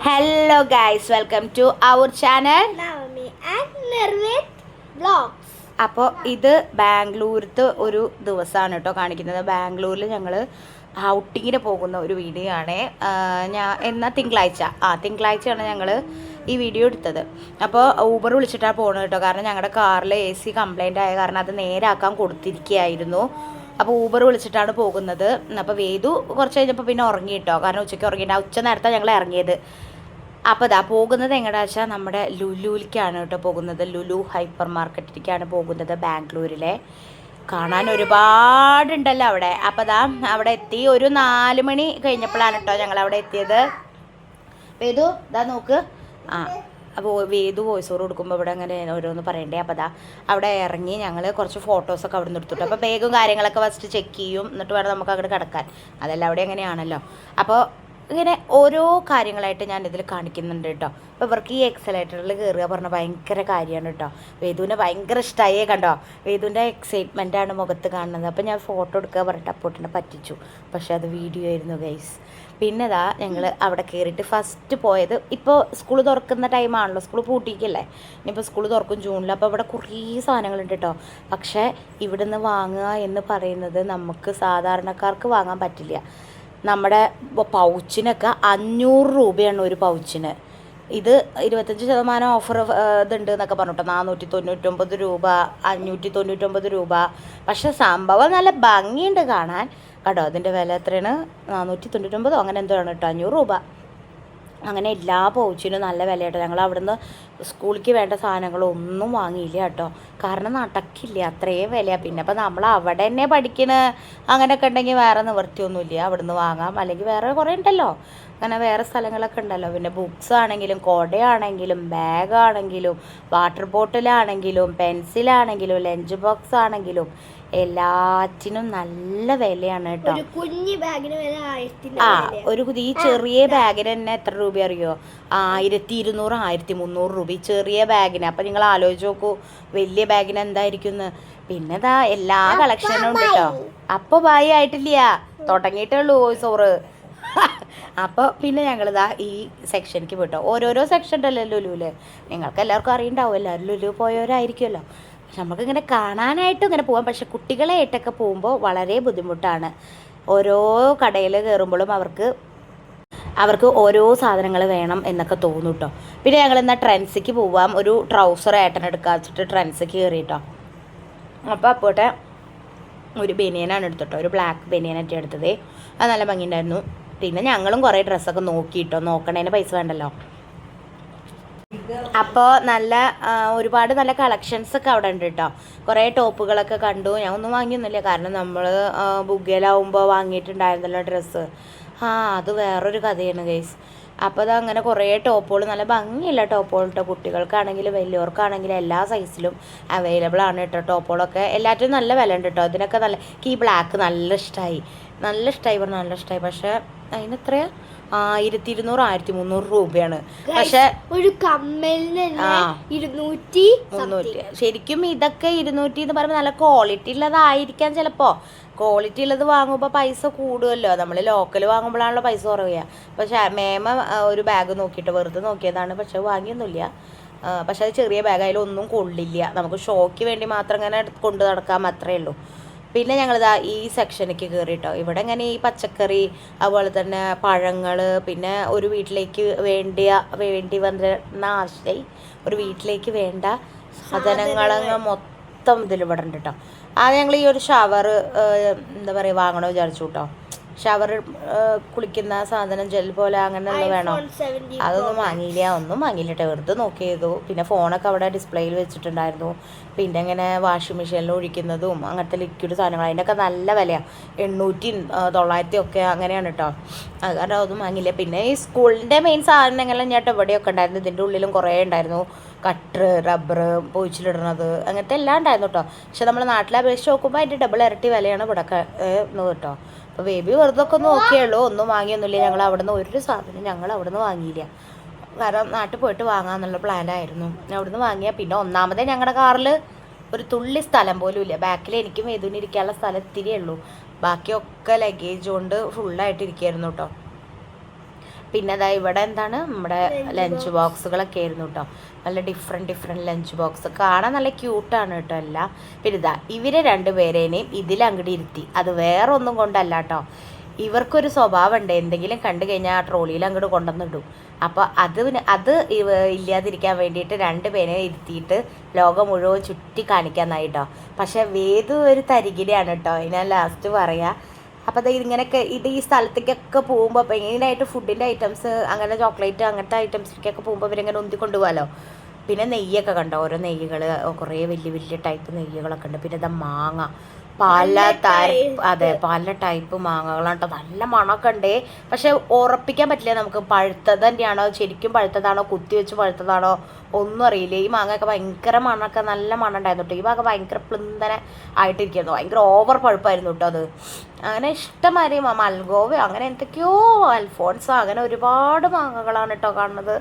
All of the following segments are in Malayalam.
Hello guys, welcome to our channel. Navami and Nirvit Vlogs. അപ്പോൾ ഇത് ബാംഗ്ലൂരത്തെ ഒരു ദിവസമാണ് കേട്ടോ കാണിക്കുന്നത്. ബാംഗ്ലൂരിൽ ഞങ്ങൾ ഔട്ടിങ്ങിന് പോകുന്ന ഒരു വീഡിയോ ആണ്. തിങ്കളാഴ്ചയാണ് ഞങ്ങൾ ഈ വീഡിയോ എടുത്തത്. അപ്പോൾ ഊബർ വിളിച്ചിട്ടാണ് പോകുന്നത് കേട്ടോ. കാരണം ഞങ്ങളുടെ കാറിൽ AC കംപ്ലൈൻ്റ് ആയ കാരണം അത് നേരാക്കാൻ കൊടുത്തിരിക്കുകയായിരുന്നു. അപ്പോൾ ഊബർ വിളിച്ചിട്ടാണ് പോകുന്നത്. അപ്പോൾ വേദു കുറച്ച് കഴിഞ്ഞപ്പോൾ പിന്നെ ഉറങ്ങി കേട്ടോ. കാരണം ഉച്ചയ്ക്ക് ഉറങ്ങിയിട്ട് ഉച്ച നേരത്തെ ഞങ്ങൾ ഇറങ്ങിയത്. അപ്പോൾ ഇതാ പോകുന്നത് എങ്ങനെയാ വെച്ചാൽ നമ്മുടെ ലുലുവിലേക്കാണ് കേട്ടോ പോകുന്നത്. ലുലു ഹൈപ്പർ മാർക്കറ്റിലേക്കാണ് പോകുന്നത് ബാംഗ്ലൂരിലെ. കാണാൻ ഒരുപാടുണ്ടല്ലോ അവിടെ. അപ്പോൾ ഇതാ അവിടെ എത്തി. ഒരു 4 മണി കഴിഞ്ഞപ്പോഴാണ് കേട്ടോ ഞങ്ങൾ അവിടെ എത്തിയത്. വേദു ഇതാ നോക്ക്. അപ്പോൾ വേദു വോയിസ് ഓവർ കൊടുക്കുമ്പോൾ ഇവിടെ അങ്ങനെ ഓരോന്ന് പറയണ്ടേ. അപ്പോൾ അതാ അവിടെ ഇറങ്ങി ഞങ്ങൾ കുറച്ച് ഫോട്ടോസൊക്കെ അവിടെ നിന്ന് എടുത്തിട്ടു. അപ്പോൾ ബാഗും കാര്യങ്ങളൊക്കെ ഫസ്റ്റ് ചെക്ക് ചെയ്യും, എന്നിട്ട് വേണം നമുക്ക് അങ്ങോട്ട് കിടക്കാൻ. അതെല്ലാം അവിടെ എങ്ങനെയാണല്ലോ. അപ്പോൾ ഇങ്ങനെ ഓരോ കാര്യങ്ങളായിട്ട് ഞാൻ ഇതിൽ കാണിക്കുന്നുണ്ട് കേട്ടോ. അപ്പോൾ ഇവർക്ക് ഈ എക്സലേറ്ററിൽ കയറുക പറഞ്ഞാൽ ഭയങ്കര കാര്യമാണ് കേട്ടോ. വേദുവിനെ ഭയങ്കര ഇഷ്ടമായേ കണ്ടോ. വേദുവിൻ്റെ എക്സൈറ്റ്മെൻറ്റാണ് മുഖത്ത് കാണുന്നത്. അപ്പോൾ ഞാൻ ഫോട്ടോ എടുക്കുക പറഞ്ഞിട്ട് അപ്പോട്ടിനെ പറ്റിച്ചു. പക്ഷേ അത് വീഡിയോ ആയിരുന്നു ഗൈസ്. പിന്നെ ഇതാ ഞങ്ങൾ അവിടെ കയറിയിട്ട് ഫസ്റ്റ് പോയത്, ഇപ്പോൾ സ്കൂൾ തുറക്കുന്ന ടൈമാണല്ലോ, സ്കൂൾ പൂട്ടിക്കല്ലേ. ഇനിയിപ്പോൾ സ്കൂൾ തുറക്കും ജൂണിൽ. അപ്പോൾ ഇവിടെ കുറേ സാധനങ്ങളുണ്ട് കേട്ടോ. പക്ഷേ ഇവിടുന്ന് വാങ്ങുക എന്ന് പറയുന്നത് നമുക്ക് സാധാരണക്കാർക്ക് വാങ്ങാൻ പറ്റില്ല. നമ്മുടെ പൗച്ചിനൊക്കെ 500 രൂപയാണ് ഒരു പൗച്ചിന്. ഇത് 25% ഓഫർ ഇതുണ്ട് എന്നൊക്കെ പറഞ്ഞിട്ടോ. 499 രൂപ, 599 രൂപ. പക്ഷെ സംഭവം നല്ല ഭംഗിയുണ്ട് കാണാൻ കേട്ടോ. അതിൻ്റെ വില എത്രയാണ്? 499 അങ്ങനെ എന്തോ ആണ് കേട്ടോ. 500 രൂപ. അങ്ങനെ എല്ലാ പൗച്ചിനും നല്ല വില കേട്ടോ. ഞങ്ങൾ അവിടുന്ന് സ്കൂളിലേക്ക് വേണ്ട സാധനങ്ങളൊന്നും വാങ്ങിയില്ല കേട്ടോ. കാരണം നടക്കില്ല, അത്രയും വിലയാണ്. പിന്നെ അപ്പോൾ നമ്മൾ അവിടെ തന്നെ പഠിക്കണ അങ്ങനെയൊക്കെ ഉണ്ടെങ്കിൽ വേറെ നിവൃത്തിയൊന്നുമില്ല, അവിടുന്ന് വാങ്ങാം. അല്ലെങ്കിൽ വേറെ കുറേ ഉണ്ടല്ലോ, അങ്ങനെ വേറെ സ്ഥലങ്ങളൊക്കെ ഉണ്ടല്ലോ. പിന്നെ ബുക്സ് ആണെങ്കിലും കുടയാണെങ്കിലും ബാഗാണെങ്കിലും വാട്ടർ ബോട്ടിലാണെങ്കിലും പെൻസിലാണെങ്കിലും ലഞ്ച് ബോക്സ് ആണെങ്കിലും എല്ലാറ്റിനും നല്ല വിലയാണ് കേട്ടോ. ഈ ചെറിയ ബാഗിന് തന്നെ എത്ര രൂപ അറിയോ? 1200 1300 രൂപ ഈ ചെറിയ ബാഗിന്. അപ്പം നിങ്ങൾ ആലോചിച്ച് നോക്കൂ വലിയ ബാഗിന് എന്തായിരിക്കും. പിന്നെ ഇതാ എല്ലാ കളക്ഷനും ഉണ്ട് കേട്ടോ. അപ്പോൾ ബായി ആയിട്ടില്ല, തുടങ്ങിയിട്ടേ ഉള്ളൂ വോയിസ് ഓവർ. അപ്പോൾ പിന്നെ ഞങ്ങളിതാ ഈ സെക്ഷനിലേക്ക് പോയിട്ടോ. ഓരോരോ സെക്ഷൻ ഉണ്ടല്ലോ ലുലുവിൽ. നിങ്ങൾക്ക് എല്ലാവർക്കും അറിയണ്ടാവും, എല്ലാവരും ലുലു പോയവരായിരിക്കുമല്ലോ. നമുക്കിങ്ങനെ കാണാനായിട്ടും ഇങ്ങനെ പോകാം. പക്ഷെ കുട്ടികളായിട്ടൊക്കെ പോകുമ്പോൾ വളരെ ബുദ്ധിമുട്ടാണ്. ഓരോ കടയിൽ കയറുമ്പോഴും അവർക്ക് ഓരോ സാധനങ്ങൾ വേണം എന്നൊക്കെ തോന്നും കേട്ടോ. പിന്നെ ഞങ്ങൾ എന്നാൽ ട്രെൻഡ്സിക്ക് പോവാം. ഒരു ട്രൗസർ ഏട്ടനെടുക്കാൻ വെച്ചിട്ട് ട്രെൻഡ്സിക്ക് കയറിയിട്ടോ. അപ്പോൾ അപ്പോട്ടെ ഒരു ബനിയനാണ് എടുത്തിട്ടോ. ഒരു ബ്ലാക്ക് ബനിയനായിട്ട് എടുത്തത്. അത് നല്ല ഭംഗിയുണ്ടായിരുന്നു. പിന്നെ ഞങ്ങളും കുറേ ഡ്രസ്സൊക്കെ നോക്കിയിട്ടോ. നോക്കണേന് പൈസ വേണ്ടല്ലോ. അപ്പോൾ ഒരുപാട് നല്ല കളക്ഷൻസൊക്കെ അവിടെ ഉണ്ട് കേട്ടോ. കുറേ ടോപ്പുകളൊക്കെ കണ്ടു. ഞാൻ ഒന്നും വാങ്ങിയൊന്നുമില്ല, കാരണം നമ്മൾ ബുഗയിലാവുമ്പോൾ വാങ്ങിയിട്ടുണ്ടായിരുന്നല്ലോ ഡ്രസ്സ്. അത് വേറൊരു കഥയാണ് ഗൈസ്. അപ്പോൾ അത് അങ്ങനെ കുറേ ടോപ്പുകൾ, നല്ല ഭംഗിയുള്ള ടോപ്പുകൾ കേട്ടോ. കുട്ടികൾക്കാണെങ്കിലും വലിയവർക്കാണെങ്കിലും എല്ലാ സൈസിലും അവൈലബിൾ ആണ് കേട്ടോ ടോപ്പുകളൊക്കെ. എല്ലാറ്റിനും നല്ല വില ഉണ്ട് കേട്ടോ. ഇതിനൊക്കെ ഈ ബ്ലാക്ക് നല്ല ഇഷ്ടമായി പറഞ്ഞാൽ നല്ല ഇഷ്ടമായി. പക്ഷേ അതിനെത്രയാ? 1200 1300 രൂപയാണ്. പക്ഷെ ഒരു കമ്മലിന് 200 ശരിക്കും ഇതൊക്കെ 200 എന്ന് പറയുമ്പോൾ നല്ല ക്വാളിറ്റി ഉള്ളതായിരിക്കാം. ചിലപ്പോൾ ക്വാളിറ്റി ഉള്ളത് വാങ്ങുമ്പോൾ പൈസ കൂടുമല്ലോ. നമ്മൾ ലോക്കൽ വാങ്ങുമ്പോഴാണല്ലോ പൈസ കുറയുക. പക്ഷേ മേമ ഒരു ബാഗ് നോക്കിയിട്ട് വെറുതെ നോക്കിയതാണ്, പക്ഷെ വാങ്ങിയൊന്നുമില്ല. പക്ഷെ അത് ചെറിയ ബാഗ്, അതിലൊന്നും കൊള്ളില്ല. നമുക്ക് ഷോയ്ക്ക് വേണ്ടി മാത്രം ഇങ്ങനെ കൊണ്ട് നടക്കാൻ അത്രയേ ഉള്ളൂ. പിന്നെ ഞങ്ങളിതാ ഈ സെക്ഷനിലേക്ക് കയറിയിട്ടോ. ഇവിടെ ഇങ്ങനെ ഈ പച്ചക്കറി, അതുപോലെ തന്നെ പഴങ്ങൾ, പിന്നെ ഒരു വീട്ടിലേക്ക് വേണ്ടി വന്ന ആവശ്യമായി ഒരു വീട്ടിലേക്ക് വേണ്ട സാധനങ്ങളങ്ങ് മൊത്തം ഇതിലിവിടെ ഉണ്ട് കേട്ടോ. ഞങ്ങൾ ഈ ഒരു ഷവർ എന്താ പറയുക വാങ്ങണമെന്ന് വിചാരിച്ചു കേട്ടോ. ഷവർ കുളിക്കുന്ന സാധനം ജെൽ പോലെ അങ്ങനെയുള്ള വേണോ? ഒന്നും വാങ്ങിയില്ല കേട്ടോ. വെറുതെ നോക്കി ചെയ്തു. പിന്നെ ഫോണൊക്കെ അവിടെ ഡിസ്പ്ലേയിൽ വെച്ചിട്ടുണ്ടായിരുന്നു. പിന്നെ ഇങ്ങനെ വാഷിംഗ് മെഷീനിൽ ഒഴിക്കുന്നതും അങ്ങനത്തെ ലിക്വിഡ് സാധനങ്ങൾ, അതിൻ്റെയൊക്കെ നല്ല വിലയാണ്. 800 900 ഒക്കെ അങ്ങനെയാണ് കേട്ടോ. അത് കാരണം അതൊന്നും വാങ്ങിയില്ല. പിന്നെ ഈ സ്കൂളിൻ്റെ മെയിൻ സാധനങ്ങളെല്ലാം ഞാൻ ഇവിടെയൊക്കെ ഉണ്ടായിരുന്നു. ഇതിൻ്റെ ഉള്ളിലും കുറേ ഉണ്ടായിരുന്നു. കട്ടർ, റബ്ബർ, പൊഴിച്ചിലിടുന്നത്, അങ്ങനത്തെ എല്ലാം ഉണ്ടായിരുന്നു കേട്ടോ. പക്ഷെ നമ്മുടെ നാട്ടിലെ അപേക്ഷിച്ച് നോക്കുമ്പോൾ അതിൻ്റെ ഡബിൾ ഇരട്ടി വിലയാണ് ഇവിടെ കേട്ടോ. അപ്പോൾ ബേബി വെറുതെ ഒക്കെ നോക്കിയുള്ളൂ, ഒന്നും വാങ്ങിയൊന്നുമില്ല. ഞങ്ങൾ അവിടുന്ന് ഒരു സാധനം അവിടുന്ന് വാങ്ങിയില്ല. കാരണം നാട്ടിൽ പോയിട്ട് വാങ്ങാമെന്നുള്ള പ്ലാനായിരുന്നു. അവിടുന്ന് വാങ്ങിയാൽ പിന്നെ ഒന്നാമതേ ഞങ്ങളുടെ കാറിൽ ഒരു തുള്ളി സ്ഥലം പോലും ഇല്ല. ബാക്കിൽ എനിക്കും വേദുവിനിരിക്കാനുള്ള സ്ഥലം ഇത്തിരിയേ ഉള്ളൂ. ബാക്കിയൊക്കെ ലഗേജ് കൊണ്ട് ഫുള്ളായിട്ട് ഇരിക്കുകയായിരുന്നു കേട്ടോ. പിന്നെ അതാ ഇവിടെ എന്താണ് നമ്മുടെ ലഞ്ച് ബോക്സുകളൊക്കെ ആയിരുന്നു കേട്ടോ. നല്ല ഡിഫറെൻറ്റ് ലഞ്ച് ബോക്സ് കാണാൻ നല്ല ക്യൂട്ടാണ് കേട്ടോ എല്ലാം. പിന്നെ ഇതാ ഇവരെ രണ്ടുപേരേനെയും ഇതിലങ്ങോട്ട് ഇരുത്തി. അത് വേറെ ഒന്നും കൊണ്ടല്ല കേട്ടോ, ഇവർക്കൊരു സ്വഭാവം ഉണ്ട്, എന്തെങ്കിലും കണ്ടു കഴിഞ്ഞാൽ ആ ട്രോളിയിൽ അങ്ങോട്ട് കൊണ്ടുവന്നിടും. അപ്പോൾ അത് ഇല്ലാതിരിക്കാൻ വേണ്ടിയിട്ട് രണ്ടുപേരെ ഇരുത്തിയിട്ട് ലോകം മുഴുവൻ ചുറ്റി കാണിക്കാന്നായിട്ടോ. പക്ഷെ വേദു ഒരു തരികിടയാണ് കേട്ടോ, ഞാൻ ലാസ്റ്റ് പറയാം. അപ്പോൾ അത് ഇങ്ങനെയൊക്കെ ഈ സ്ഥലത്തേക്കൊക്കെ പോകുമ്പോൾ മെയിനായിട്ട് ഫുഡിൻ്റെ ഐറ്റംസ് അങ്ങനെ ചോക്ലേറ്റ് അങ്ങനത്തെ ഐറ്റംസിലേക്കൊക്കെ പോകുമ്പോൾ ഇവരിങ്ങനെ ഉന്തി കൊണ്ടുപോകാമല്ലോ. പിന്നെ നെയ്യൊക്കെ കണ്ടോ, ഓരോ നെയ്യുകൾ, കുറേ വലിയ ടൈപ്പ് നെയ്യുകളൊക്കെ ഉണ്ട്. പിന്നെ ഇതാ മാങ്ങ, പല ടൈപ്പ് മാങ്ങകളാണ് കേട്ടോ. നല്ല മണമൊക്കെ ഉണ്ട്. പക്ഷെ ഉറപ്പിക്കാൻ പറ്റില്ല നമുക്ക് പഴുത്തത് തന്നെയാണോ, ശരിക്കും പഴുത്തതാണോ, കുത്തിവെച്ച് പഴുത്തതാണോ ഒന്നും അറിയില്ല. ഈ മാങ്ങയൊക്കെ ഭയങ്കര മണമൊക്കെ നല്ല മണം ഉണ്ടായിരുന്നു കേട്ടോ. ഈ മാങ്ങ ഭയങ്കര പ്ലിന്തനെ ആയിട്ടിരിക്കുന്നു, ഭയങ്കര ഓവർ പഴുപ്പായിരുന്നു കേട്ടോ അത്. അങ്ങനെ ഇഷ്ടമാതിരി മൽഗോവ അങ്ങനെ എന്തൊക്കെയോ അൽഫോൺസോ അങ്ങനെ ഒരുപാട് മാങ്ങകളാണ് കേട്ടോ കാണുന്നത്.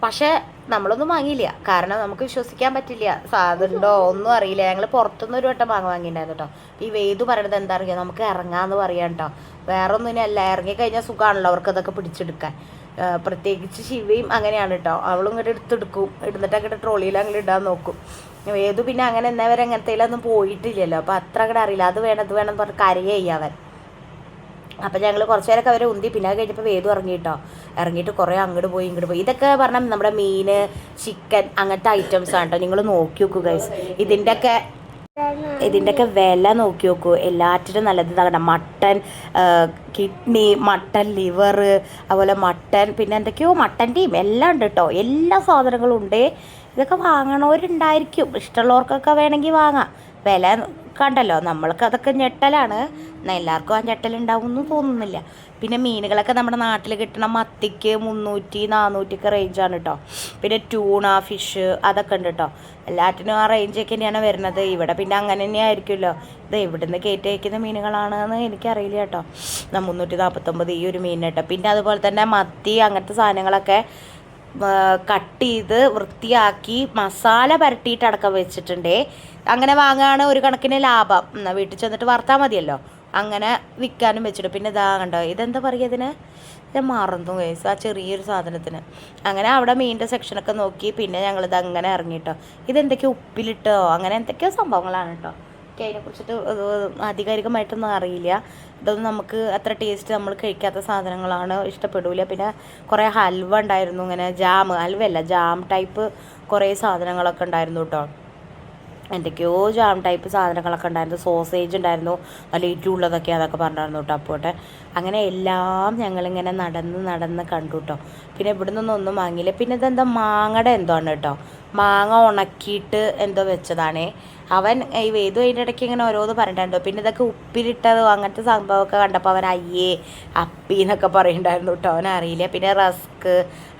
പക്ഷേ നമ്മളൊന്നും വാങ്ങിയില്ല, കാരണം നമുക്ക് വിശ്വസിക്കാൻ പറ്റില്ല, സാധനമുണ്ടോ ഒന്നും അറിയില്ല. ഞങ്ങൾ പുറത്തുനിന്ന് ഒരു വട്ടം വാങ്ങിയിട്ടുണ്ടായിരുന്നു കേട്ടോ. ഈ വേദു പറയണത് എന്താ അറിയുക, നമുക്ക് ഇറങ്ങാമെന്ന് പറയാം കേട്ടോ. വേറെ ഒന്നിനല്ല, ഇറങ്ങിക്കഴിഞ്ഞാൽ സുഖമാണല്ലോ അവർക്ക് അതൊക്കെ പിടിച്ചെടുക്കാൻ. പ്രത്യേകിച്ച് ശിവയും അങ്ങനെയാണ് കേട്ടോ, അവളും ഇങ്ങോട്ട് എടുത്തെടുക്കും, എടുത്തിട്ട് അങ്ങോട്ട് ട്രോളിയിൽ അങ്ങനെ ഇടാൻ നോക്കും. വേദു പിന്നെ അങ്ങനെ എന്നവരെ അങ്ങനത്തേലൊന്നും പോയിട്ടില്ലല്ലോ, അപ്പോൾ അത്ര അങ്ങോട്ട് അറിയില്ല. അത് വേണം എന്ന് പറഞ്ഞ് കരയുക അവൻ. അപ്പം ഞങ്ങൾ കുറച്ച് നേരമൊക്കെ അവരെ ഉന്തി. പിന്നെ അത് കഴിഞ്ഞപ്പോൾ വേദു ഇറങ്ങിയിട്ട് കുറേ അങ്ങോട്ട് പോയി ഇങ്ങോട്ട് പോയി. ഇതൊക്കെ പറഞ്ഞാൽ നമ്മുടെ മീൻ, ചിക്കൻ അങ്ങനത്തെ ഐറ്റംസ് ആണ് കേട്ടോ. നിങ്ങൾ നോക്കി നോക്കൂ ഗൈസ്, ഇതിൻ്റെയൊക്കെ വില നോക്കി നോക്കൂ. എല്ലാറ്റിനും നല്ലത് ഇതാകണം. മട്ടൻ കിഡ്നി, മട്ടൻ ലിവർ, അതുപോലെ മട്ടൻ, പിന്നെ എന്തൊക്കെയോ മട്ടൻ്റെയും എല്ലാം ഉണ്ട് കേട്ടോ. എല്ലാ സാധനങ്ങളും ഉണ്ട്. ഇതൊക്കെ വാങ്ങണവരുണ്ടായിരിക്കും, ഇഷ്ടമുള്ളവർക്കൊക്കെ വേണമെങ്കിൽ വാങ്ങാം. വില കണ്ടല്ലോ, നമ്മൾക്ക് അതൊക്കെ ഞെട്ടലാണ്. എല്ലാവർക്കും ആ ഞെട്ടലുണ്ടാവും എന്ന് തോന്നുന്നില്ല. പിന്നെ മീനുകളൊക്കെ നമ്മുടെ നാട്ടിൽ കിട്ടണ മത്തിക്ക് 300-400 റേഞ്ചാണ് കേട്ടോ. പിന്നെ ട്യൂണ, ഫിഷ് അതൊക്കെ ഉണ്ട് കേട്ടോ. എല്ലാറ്റിനും ആ റേഞ്ചൊക്കെ തന്നെയാണ് വരുന്നത്. ഇവിടെ പിന്നെ അങ്ങനെ തന്നെ ആയിരിക്കുമല്ലോ. ഇത് എവിടുന്ന് കയറ്റി അയക്കുന്ന മീനുകളാണെന്ന് എനിക്കറിയില്ല കേട്ടോ. 349 ഈ ഒരു മീൻ കേട്ടോ. പിന്നെ അതുപോലെ തന്നെ മത്തി അങ്ങനത്തെ സാധനങ്ങളൊക്കെ കട്ട് ചെയ്ത് വൃത്തിയാക്കി മസാല പുരട്ടിയിട്ട് അടക്കം വെച്ചിട്ടുണ്ട്. അങ്ങനെ വാങ്ങുകയാണ് ഒരു കണക്കിന് ലാഭം. വീട്ടിൽ ചെന്നിട്ട് വറുത്താൽ മതിയല്ലോ, അങ്ങനെ വിൽക്കാനും വെച്ചിട്ട്. പിന്നെ ഇതാ കണ്ടോ, ഇതെന്താ പറയുക ഇതിന്, ഞാൻ മറന്നു കേസ്, ആ ചെറിയൊരു സാധനത്തിന്. അങ്ങനെ അവിടെ മീനിൻ്റെ സെക്ഷനൊക്കെ നോക്കി. പിന്നെ ഞങ്ങളിത് അങ്ങനെ ഇറങ്ങിയിട്ടോ. ഇതെന്തൊക്കെയോ ഉപ്പിലിട്ടോ അങ്ങനെ എന്തൊക്കെയോ സംഭവങ്ങളാണ് കേട്ടോ. എനിക്ക് അതിനെക്കുറിച്ചിട്ട് ആധികാരികമായിട്ടൊന്നും അറിയില്ല. ഇതൊന്നും നമുക്ക് അത്ര ടേസ്റ്റ് നമ്മൾ കഴിക്കാത്ത സാധനങ്ങളാണ്, ഇഷ്ടപ്പെടില്ല. പിന്നെ കുറേ ഹൽവ ഉണ്ടായിരുന്നു, ഇങ്ങനെ ഹൽവയല്ല ജാം ടൈപ്പ് കുറേ സാധനങ്ങളൊക്കെ ഉണ്ടായിരുന്നു കേട്ടോ. എന്തൊക്കെയോ ജാം ടൈപ്പ് സാധനങ്ങളൊക്കെ ഉണ്ടായിരുന്നു. സോസേജ് ഉണ്ടായിരുന്നു, നല്ല ഈറ്റുള്ളതൊക്കെ അതൊക്കെ പറഞ്ഞിരുന്നു കേട്ടോ അപ്പോട്ടെ. അങ്ങനെ എല്ലാം ഞങ്ങളിങ്ങനെ നടന്ന് കണ്ടു കേട്ടോ. പിന്നെ ഇവിടെ നിന്നൊന്നും വാങ്ങിയില്ല. പിന്നെ ഇതെന്താ മാങ്ങയുടെ എന്തോ ആണ് കേട്ടോ, മാങ്ങ ഉണക്കിയിട്ട് എന്തോ വെച്ചതാണേ. അവൻ ഈ വേദു അതിൻ്റെ ഇടയ്ക്ക് ഇങ്ങനെ ഓരോന്ന് പറഞ്ഞിട്ടുണ്ടോ. പിന്നെ ഇതൊക്കെ ഉപ്പിലിട്ടതോ അങ്ങനത്തെ സംഭവമൊക്കെ കണ്ടപ്പോൾ അവൻ അയ്യേ അപ്പി എന്നൊക്കെ പറയുന്നുണ്ടായിരുന്നു കേട്ടോ, അവനറിയില്ല. പിന്നെ റസ്ക്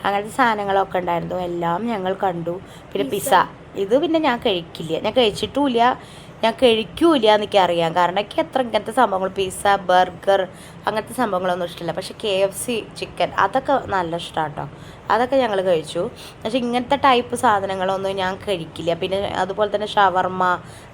അങ്ങനത്തെ സാധനങ്ങളൊക്കെ ഉണ്ടായിരുന്നു, എല്ലാം ഞങ്ങൾ കണ്ടു. പിന്നെ പിസ്സ, ഇത് പിന്നെ ഞാൻ കഴിക്കില്ല, ഞാൻ കഴിച്ചിട്ടുമില്ല, ഞാൻ കഴിക്കൂല എന്നൊക്കെയറിയാം. കാരണം എനിക്ക് അത്ര ഇങ്ങനത്തെ സംഭവങ്ങൾ പിസ്സ, ബർഗർ അങ്ങനത്തെ സംഭവങ്ങളൊന്നും ഇഷ്ടമില്ല. പക്ഷേ KFC ചിക്കൻ അതൊക്കെ നല്ല ഇഷ്ടമാണ് കേട്ടോ, അതൊക്കെ ഞങ്ങൾ കഴിച്ചു. പക്ഷേ ഇങ്ങനത്തെ ടൈപ്പ് സാധനങ്ങളൊന്നും ഞാൻ കഴിക്കില്ല. പിന്നെ അതുപോലെ തന്നെ ഷവർമ്മ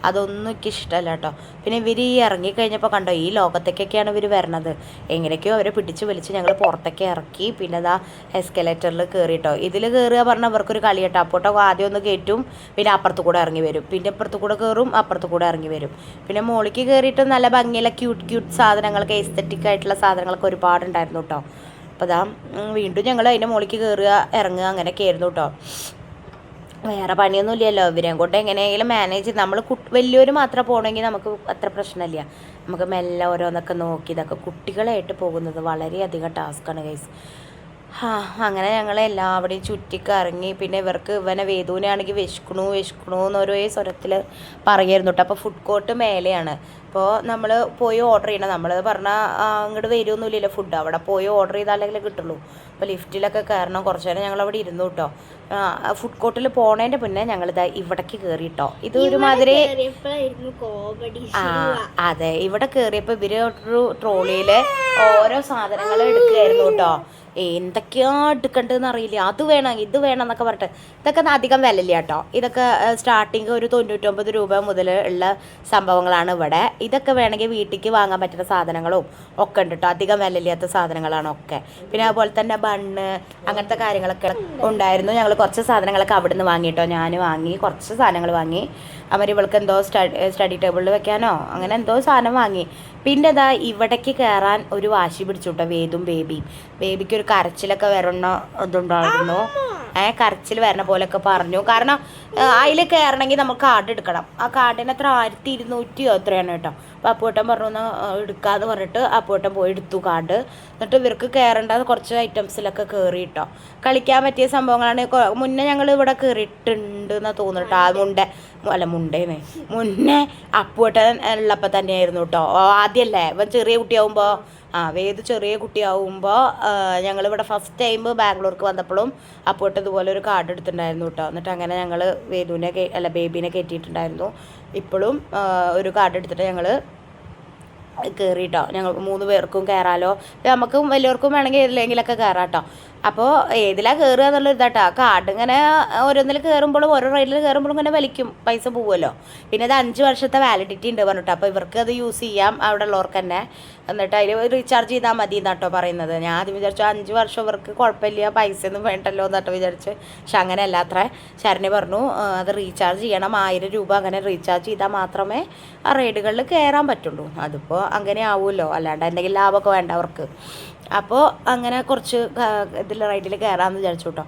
അതൊന്നും എനിക്ക് ഇഷ്ടമല്ല കേട്ടോ. പിന്നെ ഇവർ ഈ ഇറങ്ങിക്കഴിഞ്ഞപ്പോൾ കണ്ടോ, ഈ ലോകത്തേക്കൊക്കെയാണ് ഇവർ വരണത്. എങ്ങനെയൊക്കെയോ അവരെ പിടിച്ച് വലിച്ച് ഞങ്ങൾ പുറത്തേക്ക് ഇറക്കി. പിന്നെ അതാ എസ്കലേറ്ററിൽ കയറിയിട്ടോ. ഇതിൽ കയറുക പറഞ്ഞാൽ അവർക്കൊരു കളി കേട്ടോ. അപ്പോട്ടോ ആദ്യം ഒന്ന് കയറ്റും, പിന്നെ അപ്പുറത്ത് കൂടെ ഇറങ്ങി വരും, പിന്നെ ഇപ്പുറത്ത് കൂടെ കയറും, അപ്പുറത്ത് കൂടെ ഇറങ്ങി വരും. പിന്നെ മുകളിലേക്ക് കയറിയിട്ട് നല്ല ഭംഗിയുള്ള ക്യൂട്ട് സാധനങ്ങളൊക്കെ എസ്തെറ്റിക് ആയിട്ടുള്ള സാധനങ്ങളൊക്കെ ഒരുപാടുണ്ടായിരുന്നു കേട്ടോ. അപ്പോൾ അതാ വീണ്ടും ഞങ്ങൾ അതിൻ്റെ മുകളിലേക്ക് കയറുക ഇറങ്ങുക അങ്ങനെയൊക്കെ ആയിരുന്നു കേട്ടോ. വേറെ പണിയൊന്നും ഇല്ലല്ലോ, ഇവരെയും കൊണ്ട് എങ്ങനെയെങ്കിലും മാനേജ് ചെയ്ത് നമ്മൾ വലിയൊരു മാത്രം പോകണമെങ്കിൽ നമുക്ക് അത്ര പ്രശ്നമില്ല. നമുക്ക് മെല്ലെ ഓരോന്നൊക്കെ നോക്കി ഇതൊക്കെ കുട്ടികളായിട്ട് പോകുന്നത് വളരെയധികം ടാസ്ക്കാണ് ഗൈസ്. അങ്ങനെ ഞങ്ങൾ എല്ലാവിടെയും ചുറ്റിക്കറങ്ങി. പിന്നെ ഇവനെ വേദുവിനെ ആണെങ്കിൽ വിശക്കണു എന്നൊരേ സ്വരത്തിൽ പറയായിരുന്നു കേട്ടോ. അപ്പോൾ ഫുഡ് കോർട്ട് മേലെയാണ്. അപ്പോൾ നമ്മൾ പോയി ഓർഡർ ചെയ്യണം. നമ്മൾ പറഞ്ഞാൽ അങ്ങോട്ട് വരുമൊന്നുമില്ലല്ലോ ഫുഡ്, അവിടെ പോയി ഓർഡർ ചെയ്താലേ കിട്ടുള്ളൂ. അപ്പോൾ ലിഫ്റ്റിലൊക്കെ കയറണം. കുറച്ച് നേരം ഞങ്ങളവിടെ ഇരുന്നു കേട്ടോ. ഫുഡ് കോർട്ടിൽ പോണതിൻ്റെ മുന്നേ ഞങ്ങളിതാ ഇവിടേക്ക് കയറി കേട്ടോ. ഇത് ഒരുമാതിരി അതെ, ഇവിടെ കയറിയപ്പോൾ ഇവർ ഒരു ട്രോളിയിൽ ഓരോ സാധനങ്ങൾ എടുക്കുകയായിരുന്നു കേട്ടോ. എന്തൊക്കെയാ എടുക്കേണ്ടതെന്ന് അറിയില്ല, അത് വേണം ഇത് വേണം എന്നൊക്കെ പറഞ്ഞിട്ട്. ഇതൊക്കെ അധികം വിലയില്ല കേട്ടോ. ഇതൊക്കെ സ്റ്റാർട്ടിങ് ഒരു 99 രൂപ മുതൽ ഉള്ള സംഭവങ്ങളാണ് ഇവിടെ. ഇതൊക്കെ വേണമെങ്കിൽ വീട്ടിലേക്ക് വാങ്ങാൻ പറ്റുന്ന സാധനങ്ങളും ഒക്കെ ഉണ്ട് കേട്ടോ. അധികം വിലയില്ലാത്ത സാധനങ്ങളാണ് ഒക്കെ. പിന്നെ അതുപോലെ തന്നെ ബണ്ണ് അങ്ങനത്തെ കാര്യങ്ങളൊക്കെ ഉണ്ടായിരുന്നു. ഞങ്ങൾ കുറച്ച് സാധനങ്ങളൊക്കെ അവിടെ നിന്ന് വാങ്ങിയിട്ടോ. ഞാൻ വാങ്ങി, കുറച്ച് സാധനങ്ങൾ വാങ്ങി. അവർ ഇവൾക്ക് എന്തോ സ്റ്റഡി ടേബിളിൽ വെക്കാനോ അങ്ങനെ എന്തോ സാധനം വാങ്ങി. പിന്നെ ഇതാ ഇവിടേക്ക് കയറാൻ ഒരു വാശി പിടിച്ചു കേട്ടോ വേദും ബേബിയും. ബേബിക്ക് ഒരു കരച്ചിലൊക്കെ വരണ ഇതുണ്ടായിരുന്നു. കരച്ചിൽ വരണ പോലെയൊക്കെ പറഞ്ഞു. കാരണം അതിൽ കയറണമെങ്കിൽ നമുക്ക് കാർഡ് എടുക്കണം. ആ കാർഡിന് എത്ര 1200 എത്രയാണ് കേട്ടോ. അപ്പോൾ അപ്പൂട്ടൻ പറഞ്ഞു എന്നാൽ എടുക്കാമെന്ന് പറഞ്ഞിട്ട് അപ്പൂട്ടൻ പോയി എടുത്തു കാർഡ്. എന്നിട്ട് ഇവർക്ക് കയറേണ്ടത് കുറച്ച് ഐറ്റംസിലൊക്കെ കയറി കേട്ടോ. കളിക്കാൻ പറ്റിയ സംഭവങ്ങളാണ്. മുന്നേ ഞങ്ങൾ ഇവിടെ കയറിയിട്ടുണ്ട് എന്നാണ് തോന്നുന്നു കേട്ടോ. മുന്നേ അപ്പൂട്ടൻ ഉള്ളപ്പോൾ തന്നെയായിരുന്നു കേട്ടോ. ആദ്യമല്ലേ ഇവൻ ചെറിയ കുട്ടിയാവുമ്പോൾ, വേദ് ചെറിയ കുട്ടിയാവുമ്പോൾ ഞങ്ങളിവിടെ ഫസ്റ്റ് ടൈം ബാംഗ്ലൂർക്ക് വന്നപ്പോഴും അപ്പോട്ട് ഇതുപോലെ ഒരു കാർഡ് എടുത്തിട്ടുണ്ടായിരുന്നു കേട്ടോ. എന്നിട്ട് അങ്ങനെ ഞങ്ങൾ ബേബീനെ കയറ്റിയിട്ടുണ്ടായിരുന്നു. ഇപ്പോഴും ഒരു കാർഡ് എടുത്തിട്ട് ഞങ്ങൾ കയറിയിട്ടോ. ഞങ്ങൾ 3 പേർക്കും കയറാമല്ലോ. നമുക്കും വലിയവർക്കും വേണമെങ്കിൽ ഏതിലെങ്കിലൊക്കെ കയറാം കേട്ടോ. അപ്പോൾ ഏതിലാണ് കയറുക എന്നുള്ളത് ഇതാട്ടോ. കാർഡ് ഇങ്ങനെ ഓരോന്നിൽ കയറുമ്പോഴും ഓരോ റൈഡിൽ കയറുമ്പോഴും ഇങ്ങനെ വലിക്കും, പൈസ പോവുമല്ലോ. പിന്നെ അത് 5 വർഷത്തെ വാലിഡിറ്റി ഉണ്ട് പറഞ്ഞിട്ടോ. അപ്പോൾ ഇവർക്ക് അത് യൂസ് ചെയ്യാം അവിടെ ഉള്ളവർക്ക് തന്നെ. എന്നിട്ട് അതിൽ റീചാർജ് ചെയ്താൽ മതി എന്നാട്ടോ പറയുന്നത്. ഞാൻ ആദ്യം വിചാരിച്ചു 5 വർഷം ഇവർക്ക് കുഴപ്പമില്ല, പൈസ ഒന്നും വേണ്ടല്ലോ എന്നാട്ടോ വിചാരിച്ച്. പക്ഷെ അങ്ങനെയല്ല അത്ര. ശരണ്യ പറഞ്ഞു അത് റീചാർജ് ചെയ്യണം, 1000 രൂപ അങ്ങനെ റീചാർജ് ചെയ്താൽ മാത്രമേ ആ റൈഡുകളിൽ കയറാൻ പറ്റുള്ളൂ. അതിപ്പോൾ അങ്ങനെ ആവുമല്ലോ, അല്ലാണ്ട് എന്തെങ്കിലും ലാഭമൊക്കെ വേണ്ട അവർക്ക്. അപ്പോൾ അങ്ങനെ കുറച്ച് ഇതിൽ റൈഡിൽ കയറാമെന്ന് വിചാരിച്ചു കേട്ടോ.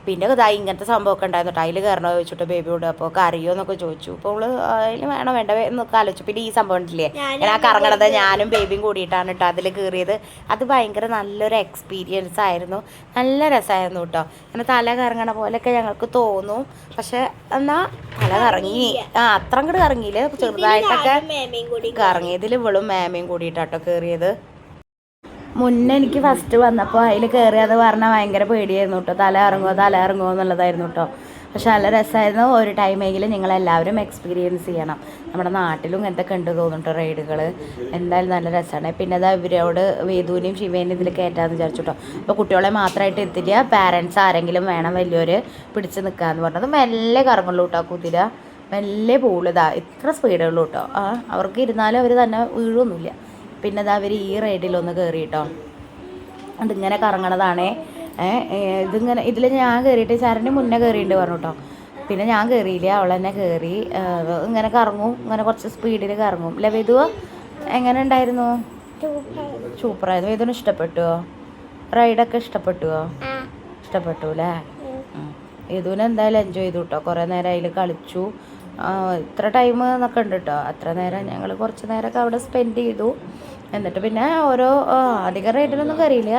പിന്നെ ഇതായി ഇങ്ങനത്തെ സംഭവമൊക്കെ ഉണ്ടായിരുന്നു കേട്ടോ. അതിൽ കയറണോ ചോദിച്ചിട്ട് ബേബിയോട്. അപ്പോൾ കറിയോ എന്നൊക്കെ ചോദിച്ചു. അപ്പോൾ അവള് അതിൽ വേണോ വേണ്ട എന്നൊക്കെ ആലോചിച്ചു. പിന്നെ ഈ സംഭവം ഉണ്ടല്ലേ, ഞാൻ ആ കറങ്ങണത് ഞാനും ബേബിയും കൂടിയിട്ടാണ് കേട്ടോ അതിൽ കയറിയത്. അത് ഭയങ്കര നല്ലൊരു എക്സ്പീരിയൻസ് ആയിരുന്നു. നല്ല രസമായിരുന്നു കേട്ടോ. അങ്ങനെ തല കറങ്ങണ പോലെയൊക്കെ ഞങ്ങൾക്ക് തോന്നും. പക്ഷെ എന്നാൽ തല കറങ്ങി അത്ര അങ്ങോട്ട് കറങ്ങിയില്ല, ചെറുതായിട്ടൊക്കെ കറങ്ങിയതിൽ ഇവളും മേമയും കൂടിയിട്ടാട്ടോ കയറിയത്. മുന്നേ എനിക്ക് ഫസ്റ്റ് വന്നപ്പോൾ അതിൽ കയറിയത് പറഞ്ഞാൽ ഭയങ്കര പേടിയായിരുന്നു കേട്ടോ. തല ഇറങ്ങുമോ എന്നുള്ളതായിരുന്നു കേട്ടോ. പക്ഷെ നല്ല രസമായിരുന്നു. ഒരു ടൈമെങ്കിലും നിങ്ങളെല്ലാവരും എക്സ്പീരിയൻസ് ചെയ്യണം. നമ്മുടെ നാട്ടിലും ഇങ്ങനത്തെ കണ്ടു തോന്നുന്നുട്ടോ റൈഡുകൾ. എന്തായാലും നല്ല രസമാണ്. പിന്നെ അത് ഇവരോട് വേദുവിനെയും ശിവേനെയും ഇതിൽ കയറ്റാമെന്ന് വിചാരിച്ചു കേട്ടോ. അപ്പോൾ കുട്ടികളെ മാത്രമായിട്ട് എത്തില്ല, പാരൻസ് ആരെങ്കിലും വേണം വലിയവർ പിടിച്ച് നിൽക്കാമെന്ന് പറഞ്ഞത്. മെല്ലെ കറങ്ങുള്ളൂ കേട്ടോ കുതിര, മെല്ലെ പോവുള്ളൂ. ഇത്ര സ്പീഡുള്ളൂ കേട്ടോ. അവർക്ക് ഇരുന്നാലും അവർ തന്നെ വീഴൊന്നുമില്ല. പിന്നെ അവർ ഈ റൈഡിലൊന്ന് കയറി കേട്ടോ. അതിങ്ങനെ കറങ്ങണതാണേ. ഇതിങ്ങനെ ഇതിൽ ഞാൻ കയറിയിട്ട് ശരണ്യ മുന്നേ കയറിയിട്ട് പറഞ്ഞു കേട്ടോ. പിന്നെ ഞാൻ കയറിയില്ല, അവൾ തന്നെ കയറി. ഇങ്ങനെ കറങ്ങും, ഇങ്ങനെ കുറച്ച് സ്പീഡിൽ കറങ്ങും. അല്ലേ വേദു? എങ്ങനെ ഉണ്ടായിരുന്നു? സൂപ്പറായിരുന്നു. വേദുവിന് ഇഷ്ടപ്പെട്ടുവോ? റൈഡൊക്കെ ഇഷ്ടപ്പെട്ടുവോ? ഇഷ്ടപ്പെട്ടു അല്ലേ? വേദുവിന് എന്തായാലും എൻജോയ് ചെയ്തു കേട്ടോ. കുറേ നേരം അതിൽ കളിച്ചു. ഇത്ര ടൈം എന്നൊക്കെ ഉണ്ട് കേട്ടോ. അത്ര നേരം ഞങ്ങൾ കുറച്ച് നേരമൊക്കെ അവിടെ സ്പെൻഡ് ചെയ്തു. എന്നിട്ട് പിന്നെ ഓരോ അധികം റൈഡിലൊന്നും കയറിയില്ല,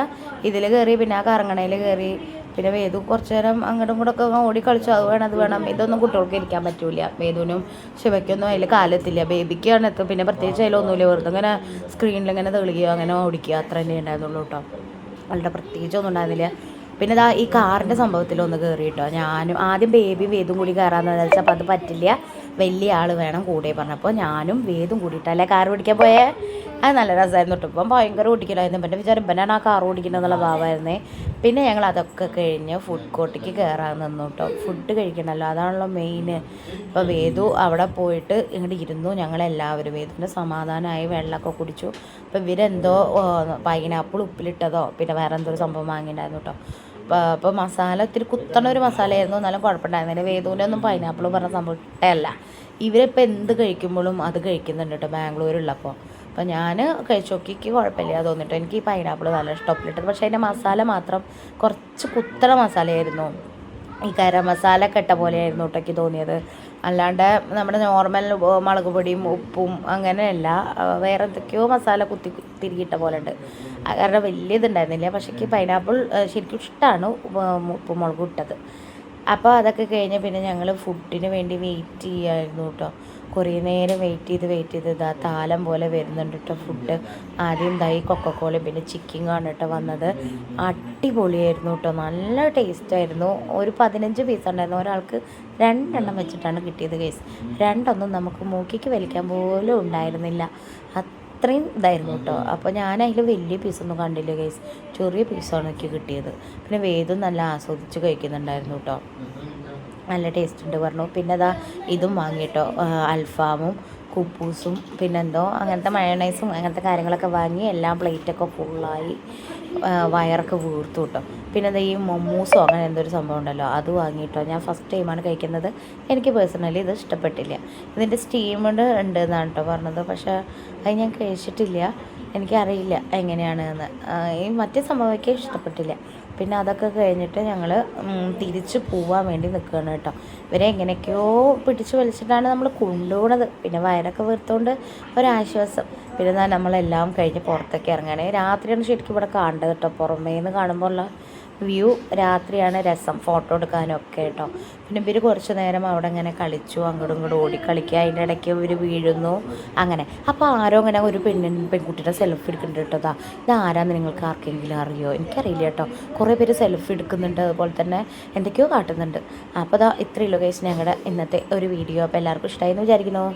ഇതിൽ കയറി. പിന്നെ ആ കറങ്ങണയിൽ കയറി. പിന്നെ വേദു കുറച്ച് നേരം അങ്ങോട്ടും ഇങ്ങോട്ടൊക്കെ ഓടി കളിച്ചു. അത് വേണം ഇതൊന്നും കുട്ടികൾക്ക് ഇരിക്കാൻ പറ്റൂല. വേദുവിനും ശിവയ്ക്കൊന്നും അതിൽ കാലെത്തില്ല. ബേബിക്കാണ് എത്തും. പിന്നെ പ്രത്യേകിച്ച് അതിലൊന്നുമില്ല, വെറുതെ ഇങ്ങനെ സ്ക്രീനിൽ ഇങ്ങനെ തെളിയുകയോ അങ്ങനെ ഓടിക്കുക അത്ര തന്നെ ഉണ്ടായിരുന്നുള്ളൂ കേട്ടോ. അവളുടെ പ്രത്യേകിച്ചൊന്നും ഉണ്ടായിരുന്നില്ല. പിന്നെ ഇതാ ഈ കാറിൻ്റെ സംഭവത്തിലൊന്ന് കയറി കേട്ടോ. ഞാനും ആദ്യം ബേബിയും വേദും കൂടി കയറാമെന്ന് വിചാരിച്ചാൽ അപ്പോൾ അത് പറ്റില്ല, വലിയ ആൾ വേണം കൂടെ പറഞ്ഞപ്പോൾ ഞാനും വേദും കൂടിയിട്ടല്ലേ കാർ ഓടിക്കാൻ പോയേ. അത് നല്ല രസമായിരുന്നു കേട്ടോ. ഇപ്പം ഭയങ്കര ഓടിക്കലായിരുന്നു. പിന്നെ വിചാരം ഇവനാണ് ആ കാർ ഓടിക്കുന്നത് എന്നുള്ള ഭാവമായിരുന്നേ. പിന്നെ ഞങ്ങൾ അതൊക്കെ കഴിഞ്ഞ് ഫുഡ് കോർട്ടിക്ക് കയറാൻ നിന്നു കേട്ടോ. ഫുഡ് കഴിക്കണമല്ലോ, അതാണല്ലോ മെയിൻ. അപ്പോൾ വേദു അവിടെ പോയിട്ട് ഇങ്ങോട്ട് ഇരുന്നു. ഞങ്ങളെല്ലാവരും വേദുവിൻ്റെ സമാധാനമായി വെള്ളമൊക്കെ കുടിച്ചു. അപ്പോൾ ഇവരെന്തോ പൈനാപ്പിൾ ഉപ്പിലിട്ടതോ പിന്നെ വേറെ എന്തോ ഒരു സംഭവം വാങ്ങിയിട്ടുണ്ടായിരുന്നു കേട്ടോ. അപ്പോൾ മസാല ഇത്തിരി കുത്തണ ഒരു മസാലയായിരുന്നു, എന്നാലും കുഴപ്പമുണ്ടായിരുന്നില്ല. വേദുവിൻ്റെ ഒന്നും പൈനാപ്പിൾ പറഞ്ഞ സംഭവം ഇഷ്ടമല്ല. ഇവരിപ്പോൾ എന്ത് കഴിക്കുമ്പോഴും അത് കഴിക്കുന്നുണ്ട് കേട്ടോ ബാംഗ്ലൂരുള്ളപ്പോൾ. അപ്പോൾ ഞാൻ കഴിച്ചു നോക്കിക്ക് കുഴപ്പമില്ല തോന്നിട്ടോ. എനിക്ക് ഈ പൈനാപ്പിൾ നല്ല ഇഷ്ടപ്പെട്ടിട്ടത്. പക്ഷേ അതിൻ്റെ മസാല മാത്രം കുറച്ച് കുത്തണ മസാലയായിരുന്നു. ഈ ഗരം മസാല കെട്ട പോലെയായിരുന്നു കേട്ടോ എനിക്ക് തോന്നിയത്. അല്ലാണ്ട് നമ്മുടെ നോർമൽ മുളക് പൊടിയും ഉപ്പും അങ്ങനെയല്ല, വേറെ എന്തൊക്കെയോ മസാല തിരികിട്ട പോലെ ഉണ്ട്. കാരണം വലിയ ഇതുണ്ടായിരുന്നില്ല. പക്ഷേ എനിക്ക് പൈനാപ്പിൾ ശരിക്കും ഇഷ്ടമാണ് ഉപ്പും മുളകും ഇട്ടത്. അപ്പോൾ അതൊക്കെ കഴിഞ്ഞ് പിന്നെ ഞങ്ങൾ ഫുഡിന് വേണ്ടി വെയിറ്റ് ചെയ്യുമായിരുന്നു കേട്ടോ. കുറേ നേരം വെയിറ്റ് ചെയ്ത് ഇതാ താലം പോലെ വരുന്നുണ്ട് കേട്ടോ ഫുഡ്. ആദ്യം ദൈ കൊക്കക്കോളയും പിന്നെ ചിക്കൻ കേട്ടോ വന്നത്. അടിപൊളിയായിരുന്നു കേട്ടോ, നല്ല ടേസ്റ്റായിരുന്നു. ഒരു 15 പീസ് ഉണ്ടായിരുന്നു. ഒരാൾക്ക് 2 എണ്ണം വെച്ചിട്ടാണ് കിട്ടിയത് കേസ്. 2 നമുക്ക് മൂക്കിക്ക് വലിക്കാൻ പോലും ഉണ്ടായിരുന്നില്ല. അത്രയും ഇതായിരുന്നു കേട്ടോ. അപ്പോൾ ഞാൻ അതിൽ വലിയ പീസൊന്നും കണ്ടില്ല ഗൈസ്, ചെറിയ പീസാണ് എനിക്ക് കിട്ടിയത്. പിന്നെ വേദം നല്ല ആസ്വദിച്ച് കഴിക്കുന്നുണ്ടായിരുന്നു കേട്ടോ, നല്ല ടേസ്റ്റ് ഉണ്ട് പറഞ്ഞു. പിന്നെ അതാ ഇതും വാങ്ങിയിട്ടോ, അൽഫാമും കുപ്പൂസും പിന്നെന്തോ അങ്ങനത്തെ മയണൈസും അങ്ങനത്തെ കാര്യങ്ങളൊക്കെ വാങ്ങി എല്ലാം പ്ലേറ്റൊക്കെ ഫുള്ളായി, വയറൊക്കെ വീർത്തു കേട്ടോ. പിന്നെ എന്താ ഈ മൊമ്മൂസോ അങ്ങനെ എന്തൊരു സംഭവം ഉണ്ടല്ലോ അത് വാങ്ങിയിട്ടോ. ഞാൻ ഫസ്റ്റ് ടൈമാണ് കഴിക്കുന്നത്, എനിക്ക് പേഴ്സണലി ഇത് ഇഷ്ടപ്പെട്ടില്ല. ഇതിൻ്റെ സ്റ്റീമഡ് ഉണ്ട് എന്നാണ് കേട്ടോ പറഞ്ഞത്, പക്ഷേ അത് ഞാൻ കഴിച്ചിട്ടില്ല, എനിക്കറിയില്ല എങ്ങനെയാണെന്ന്. ഈ മറ്റേ സംഭവമൊക്കെ ഇഷ്ടപ്പെട്ടില്ല. പിന്നെ അതൊക്കെ കഴിഞ്ഞിട്ട് ഞങ്ങൾ തിരിച്ച് പോവാൻ വേണ്ടി നിൽക്കുകയാണ് കേട്ടോ. ഇവരെ എങ്ങനെയൊക്കെയോ പിടിച്ച് വലിച്ചിട്ടാണ് നമ്മൾ കൊണ്ടുപോകുന്നത്. പിന്നെ വയറൊക്കെ വീർത്തുകൊണ്ട് ഒരാശ്വാസം. പിന്നെ നമ്മളെല്ലാം കഴിഞ്ഞ് പുറത്തേക്ക് ഇറങ്ങുകയാണ്. രാത്രിയാണ് ശരിക്കും ഇവിടെ കാണേണ്ടത് കേട്ടോ, പുറമേ നിന്ന് കാണുമ്പോൾ ഉള്ള വ്യൂ രാത്രിയാണ് രസം, ഫോട്ടോ എടുക്കാനൊക്കെ കേട്ടോ. പിന്നെ ഇവർ കുറച്ച് നേരം അവിടെ ഇങ്ങനെ കളിച്ചു, അങ്ങോട്ടും ഇങ്ങോട്ടും ഓടിക്കളിക്കുക, അതിൻ്റെ ഇടയ്ക്ക് ഇവർ വീഴുന്നു അങ്ങനെ. അപ്പോൾ ആരോ ഇങ്ങനെ ഒരു പെൺകുട്ടിയുടെ സെൽഫി എടുക്കുന്നുണ്ട് കേട്ടോ. ഇത് ആരാന്ന് നിങ്ങൾക്ക് ആർക്കെങ്കിലും അറിയോ? എനിക്കറിയില്ല കേട്ടോ. കുറേ പേര് സെൽഫി എടുക്കുന്നുണ്ട്, അതുപോലെ തന്നെ എന്തൊക്കെയോ കാട്ടുന്നുണ്ട്. അപ്പോൾ ഇത്രയുള്ളൂ ഗൈസ് ഞങ്ങളുടെ ഇന്നത്തെ ഒരു വീഡിയോ. അപ്പോൾ എല്ലാവർക്കും ഇഷ്ടമായി എന്ന് വിചാരിക്കുന്നു.